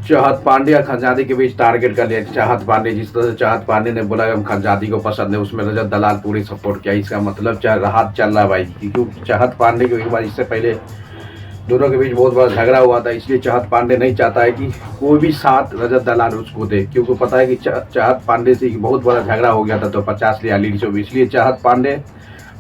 चाहत पांडे और खंजादी के बीच टारगेट कर लिया। चाहत पांडे, जिस तरह से चाहत पांडे ने बोला हम खंजादी को पसंद है, उसमें रजत दलाल पूरी सपोर्ट किया। इसका मतलब राहत चल रहा है भाई, क्योंकि चाहत पांडे को एक बार इससे पहले दोनों के बीच बहुत बड़ा झगड़ा हुआ था। इसलिए चाहत पांडे नहीं चाहता है कि कोई भी साथ रजत दलाल उसको दे, क्योंकि पता है कि चाहत पांडे से बहुत बड़ा झगड़ा हो गया था तो 50 लिया लीड शो। इसलिए चाहत पांडे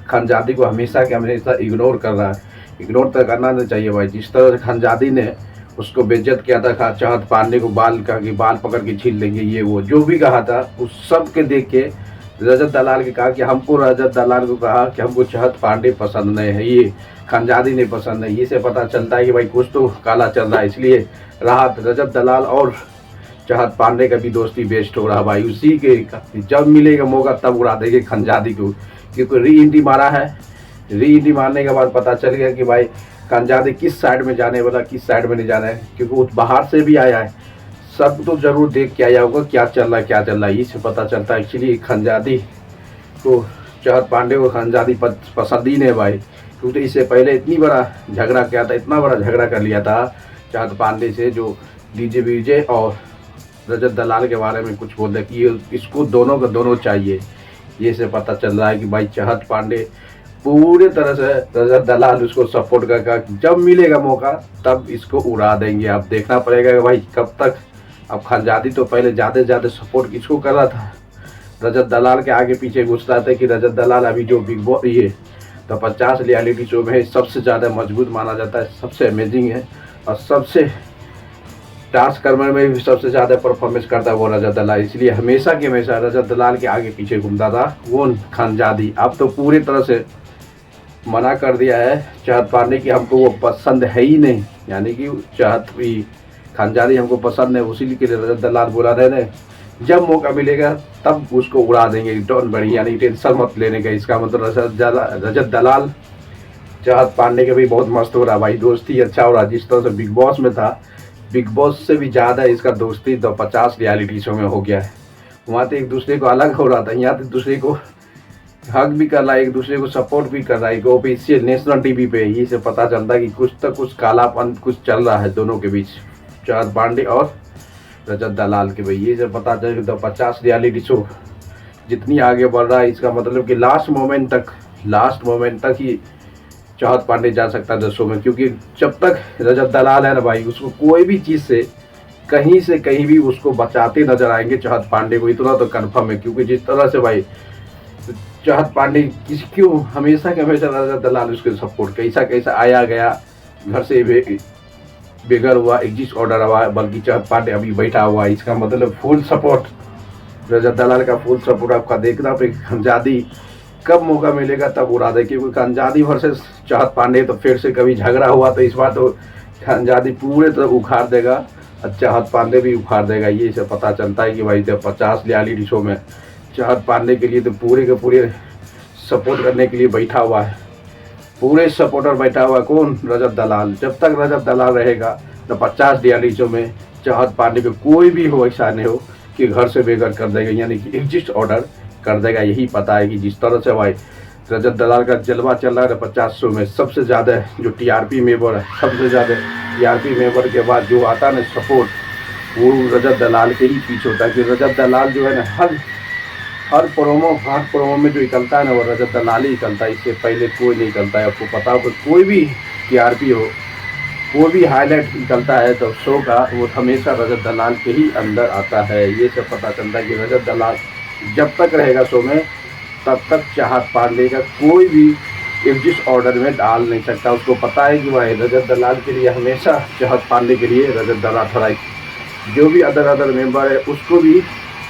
खंजादी को हमेशा के हमेशा इग्नोर कर रहा है। इग्नोर तो करना नहीं चाहिए भाई। जिस तरह से खंजादी ने उसको बेइज्जत किया था चाहत पांडे को, बाल का कि बाल पकड़ के छीन लेंगे, ये वो जो भी कहा था, उस सब के देख के रजत दलाल के कहा कि हमको, रजत दलाल को कहा कि हमको चाहत पांडे पसंद नहीं है, ये खंजादी नहीं पसंद है। ये से पता चलता है कि भाई कुछ तो काला चल रहा है। इसलिए राहत रजत दलाल और चाहत पांडे का भी दोस्ती बेस्ट हो रहा भाई। उसी के जब मिलेगा मौका तब उड़ा देंगे खंजादी को, क्योंकि री एंट्री मारा है। री एंट्री मारने के बाद पता चल गया कि भाई खंजादी किस साइड में जाने वाला, किस साइड में नहीं जाना है, क्योंकि वो बाहर से भी आया है। सब तो जरूर देख के आया होगा क्या चल रहा है क्या चल रहा है, इससे पता चलता है। एक्चुअली खंजादी को, चाहत पांडे को खंजादी पसंद ही नहीं भाई, क्योंकि इससे पहले इतनी बड़ा झगड़ा किया था, इतना बड़ा झगड़ा कर लिया था चाहत पांडे से, जो डीजे विजय और रजत दलाल के बारे में कुछ बोलते कि इसको दोनों का दोनों चाहिए। ये से पता चल रहा है कि भाई चाहत पांडे पूरे तरह से रजत दलाल उसको सपोर्ट करके जब मिलेगा मौका तब इसको उड़ा देंगे। अब देखना पड़ेगा कि भाई कब तक। अब खंजादी तो पहले ज़्यादा सपोर्ट किसको कर रहा था, रजत दलाल के आगे पीछे घुस रहा था कि रजत दलाल अभी जो बिग बॉस ये तो 50 रियलिटी शो में सबसे ज़्यादा मजबूत माना जाता है, सबसे अमेजिंग है और सबसे टास्क करने में भी सबसे ज़्यादा परफॉर्मेंस करता है वो रजत दलाल। इसलिए हमेशा के हमेशा रजत दलाल के आगे पीछे घूमता था वो खंजादी। अब तो पूरी तरह से मना कर दिया है चाहत पांडे कि हमको वो पसंद है ही नहीं, यानी कि चाहत भी खंजादी हमको पसंद है। उसी के लिए रजत दलाल बोला रहे जब मौका मिलेगा तब उसको उड़ा देंगे, डोंट वरी, यानी टेंशन मत लेने का। इसका मतलब रजत दलाल चाहत पांडे के भी बहुत मस्त हो रहा भाई, दोस्ती अच्छा हो रहा। जिस तरह से बिग बॉस में था, बिग बॉस से भी ज़्यादा इसका दोस्ती तो 50 रियलिटी शो में हो गया है। वहाँ तो एक दूसरे को अलग हो रहा था, यहाँ तो दूसरे को हक भी कर रहा है, एक दूसरे को सपोर्ट भी कर रहा है। ऑफिशियल नेशनल टीवी पे ये से पता चलता है कि कुछ तो कुछ कालापन कुछ चल रहा है दोनों के बीच, चाहत पांडे और रजत दलाल के भाई। ये से पता चल तो 50 रियलिटी शो जितनी आगे बढ़ रहा है, इसका मतलब कि लास्ट मोमेंट तक ही चाहत पांडे जा सकता है 10 में, क्योंकि जब तक रजत दलाल है ना भाई, उसको कोई भी चीज़ से कहीं भी उसको बचाते नजर आएंगे चाहत पांडे को, इतना तो कन्फर्म है। क्योंकि जिस तरह से भाई चाहत पांडे क्यों हमेशा के हमेशा रजत दलाल उसके सपोर्ट, कैसा आया गया, घर से बेघर हुआ, एग्जिट ऑर्डर हुआ, बल्कि चाहत पांडे अभी बैठा हुआ। इसका मतलब फुल सपोर्ट रजत दलाल का, फुल सपोर्ट आपका देखना पे। खंजादी कब मौका मिलेगा तब उड़ा दे, क्योंकि खंजादी वर्सेस चाहत पांडे तो फिर से कभी झगड़ा हुआ तो इस बार तो खंजादी पूरे तरह उखाड़ देगा और चाहत पांडे भी उखाड़ देगा। ये से पता चलता है कि भाई जब 50 रियलिटी शो में चाहत पांडे के लिए तो पूरे के पूरे सपोर्ट करने के लिए बैठा हुआ है, पूरे सपोर्टर बैठा हुआ है। कौन? रजत दलाल। जब तक रजत दलाल रहेगा तो 50 रियलिटी शो में चाहत पांडे को कोई भी हो ऐसा नहीं हो कि घर से बेघर कर देगा, यानी कि एग्जिट ऑर्डर कर देगा। यही पता है कि जिस तरह से भाई रजत दलाल का जलवा चल रहा है 50 शो में, सबसे ज़्यादा जो टीआरपी मेंबर है, सबसे ज़्यादा टीआरपी मेंबर के बाद जो आता है ना सपोर्ट, वो रजत दलाल के ही पीछे होता है। कि रजत दलाल जो है ना हर प्रोमो में जो निकलता है ना वो रजत दलाल ही निकलता है, इससे पहले कोई नहीं निकलता है। आपको पता हो कोई भी टीआरपी हो, कोई भी हाईलाइट निकलता है तो शो का, वो हमेशा रजत दलाल के ही अंदर आता है। ये सब पता चलता है कि रजत दलाल जब तक रहेगा शो में तब तक चाहत पांडे का कोई भी एग्जिट ऑर्डर में डाल नहीं सकता। उसको पता है कि भाई रजत दलाल के लिए हमेशा चाहत पांडे के लिए रजत दलाल थोड़ा, जो भी अदर मेंबर है उसको भी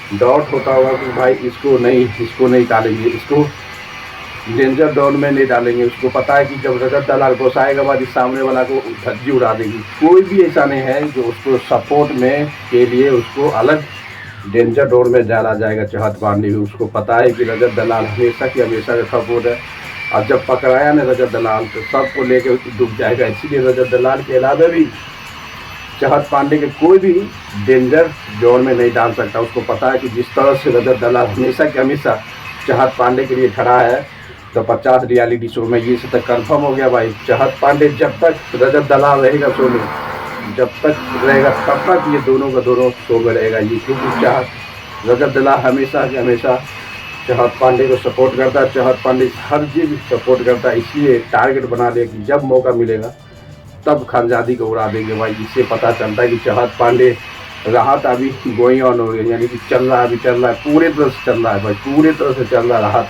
डाउट होता होगा कि भाई इसको नहीं डालेंगे, इसको डेंजर जोन में नहीं डालेंगे। उसको पता है कि जब रजत दलाल घुसाएगा बाद इस सामने वाला को धज्जी उड़ा देगी। कोई भी ऐसा नहीं है जो उसको सपोर्ट में के लिए उसको अलग डेंजर जोन में डाला जाएगा। चाहत पांडे भी उसको पता है कि रजत दलाल हमेशा की हमेशा का सपोर्ट है, और जब पकड़ाया ना रजत दलाल तो सबको लेके डूब जाएगा। इसीलिए रजत दलाल के अलावा भी चाहत पांडे के कोई भी डेंजर जोन में नहीं डाल सकता। उसको पता है कि जिस तरह से रजत दलाल हमेशा के हमेशा चाहत पांडे के लिए खड़ा है तो 50 रियलिटी शो में ये से तक कन्फर्म हो गया भाई। चाहत पांडे जब तक रजत दलाल रहेगा शो में जब तक रहेगा तब तक ये दोनों का दोनों शो में रहेगा ये, क्योंकि चाहत रजत दलाल हमेशा के हमेशा चाहत पांडे को सपोर्ट करता है। चाहत पांडे हर चीज़ सपोर्ट करता है, इसलिए टारगेट बना लिया कि जब मौका मिलेगा तब खानजादी को उड़ा देंगे भाई। इससे पता चलता है कि चाहत पांडे राहत अभी गोइंग ऑन हो रही है, यानी कि चल रहा है, अभी चल रहा है, पूरे तरह से चल रहा है भाई, पूरे तरह से चल रहा है राहत।